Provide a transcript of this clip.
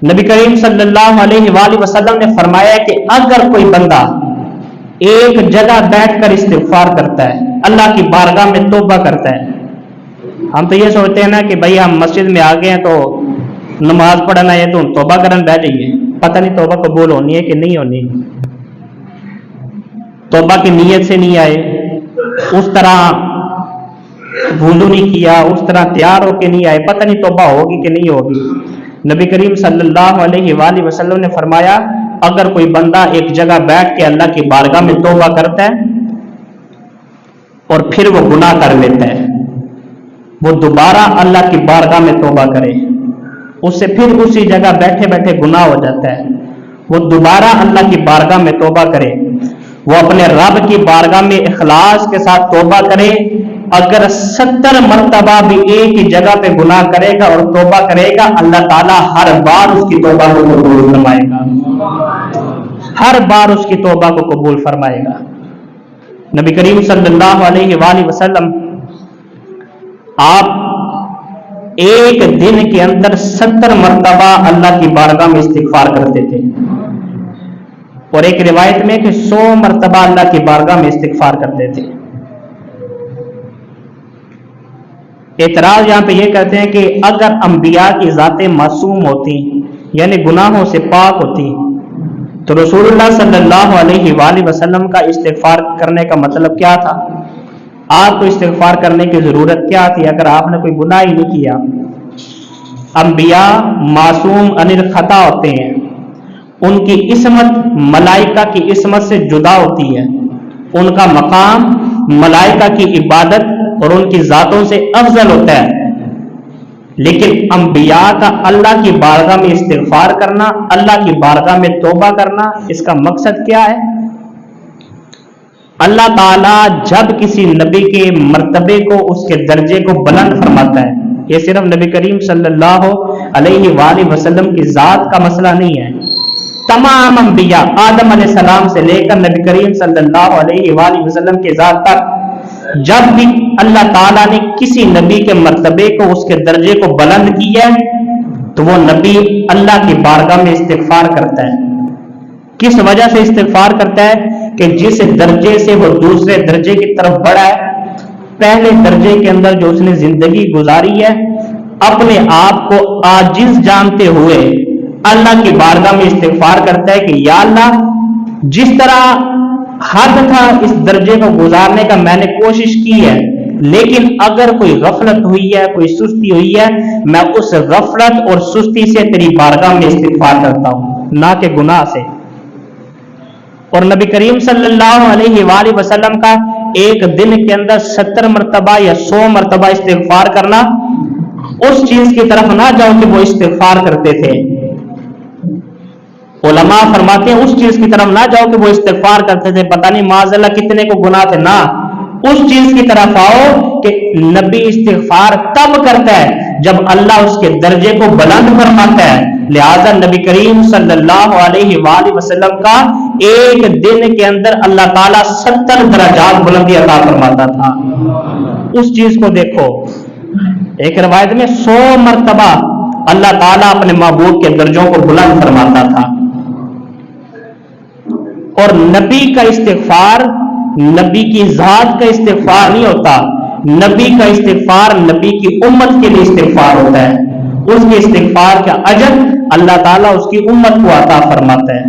نبی کریم صلی اللہ علیہ وآلہ وسلم نے فرمایا کہ اگر کوئی بندہ ایک جگہ بیٹھ کر استغفار کرتا ہے، اللہ کی بارگاہ میں توبہ کرتا ہے، ہم تو یہ سوچتے ہیں نا کہ بھئی ہم مسجد میں آ گئے ہیں تو نماز پڑھنا ہے تو توبہ کرن بیٹھ جائیے، پتہ نہیں توبہ قبول ہونی ہے کہ نہیں ہونی، توبہ کی نیت سے نہیں آئے، اس طرح وضو نہیں کیا، اس طرح تیار ہو کے نہیں آئے، پتہ نہیں توبہ ہوگی کہ نہیں ہوگی۔ نبی کریم صلی اللہ علیہ وآلہ وسلم نے فرمایا اگر کوئی بندہ ایک جگہ بیٹھ کے اللہ کی بارگاہ میں توبہ کرتا ہے اور پھر وہ گناہ کر لیتا ہے، وہ دوبارہ اللہ کی بارگاہ میں توبہ کرے، اس سے پھر اسی جگہ بیٹھے بیٹھے گناہ ہو جاتا ہے، وہ دوبارہ اللہ کی بارگاہ میں توبہ کرے، وہ اپنے رب کی بارگاہ میں اخلاص کے ساتھ توبہ کرے، اگر 70 مرتبہ بھی ایک ہی جگہ پہ گناہ کرے گا اور توبہ کرے گا، اللہ تعالیٰ ہر بار اس کی توبہ کو قبول فرمائے گا، ہر بار اس کی توبہ کو قبول فرمائے گا۔ نبی کریم صلی اللہ علیہ وآلہ وسلم آپ ایک دن کے اندر 70 مرتبہ اللہ کی بارگاہ میں استغفار کرتے تھے، اور ایک روایت میں کہ 100 مرتبہ اللہ کی بارگاہ میں استغفار کرتے تھے۔ اعتراض یہاں پہ یہ کہتے ہیں کہ اگر انبیاء کی ذاتیں معصوم ہوتی یعنی گناہوں سے پاک ہوتی تو رسول اللہ صلی اللہ علیہ وآلہ وسلم کا استغفار کرنے کا مطلب کیا تھا؟ آپ کو استغفار کرنے کی ضرورت کیا تھی اگر آپ نے کوئی گناہ ہی نہیں کیا؟ انبیاء معصوم عن الخطا ہوتے ہیں، ان کی عصمت ملائکہ کی عصمت سے جدا ہوتی ہے، ان کا مقام ملائکہ کی عبادت اور ان کی ذاتوں سے افضل ہوتا ہے، لیکن انبیاء کا اللہ کی بارگاہ میں استغفار کرنا، اللہ کی بارگاہ میں توبہ کرنا، اس کا مقصد کیا ہے؟ اللہ تعالیٰ جب کسی نبی کے مرتبے کو، اس کے درجے کو بلند فرماتا ہے، یہ صرف نبی کریم صلی اللہ علیہ وآلہ وسلم کی ذات کا مسئلہ نہیں ہے، تمام انبیاء آدم علیہ السلام سے لے کر نبی کریم صلی اللہ علیہ وآلہ وسلم کی ذات تک، جب بھی اللہ تعالیٰ نے کسی نبی کے مرتبے کو، اس کے درجے کو بلند کیا تو وہ نبی اللہ کی بارگاہ میں استغفار کرتا ہے۔ کس وجہ سے استغفار کرتا ہے؟ کہ جس درجے سے وہ دوسرے درجے کی طرف بڑھا ہے، پہلے درجے کے اندر جو اس نے زندگی گزاری ہے، اپنے آپ کو عاجز جانتے ہوئے اللہ کی بارگاہ میں استغفار کرتا ہے کہ یا اللہ، جس طرح حد تھا اس درجے کو گزارنے کا میں نے کوشش کی ہے، لیکن اگر کوئی غفلت ہوئی ہے، کوئی سستی ہوئی ہے، میں اس غفلت اور سستی سے تیری بارگاہ میں استغفار کرتا ہوں، نہ کہ گناہ سے۔ اور نبی کریم صلی اللہ علیہ وآلہ وسلم کا ایک دن کے اندر 70 مرتبہ یا 100 مرتبہ استغفار کرنا، اس چیز کی طرف نہ جاؤ کہ وہ استغفار کرتے تھے، علماء فرماتے ہیں اس چیز کی طرف نہ جاؤ کہ وہ استغفار کرتے تھے، پتہ نہیں معاذ اللہ کتنے کو گناہ تھے، نہ، اس چیز کی طرف آؤ کہ نبی استغفار تب کرتا ہے جب اللہ اس کے درجے کو بلند فرماتا ہے، لہذا نبی کریم صلی اللہ علیہ وآلہ وسلم کا ایک دن کے اندر اللہ تعالیٰ 70 درجات بلندی عطا فرماتا تھا۔ اس چیز کو دیکھو، ایک روایت میں 100 مرتبہ اللہ تعالیٰ اپنے معبود کے درجوں کو بلند فرماتا تھا۔ اور نبی کا استغفار نبی کی ذات کا استغفار نہیں ہوتا، نبی کا استغفار نبی کی امت کے لیے استغفار ہوتا ہے، اس کے استغفار کا اجر اللہ تعالیٰ اس کی امت کو عطا فرماتا ہے۔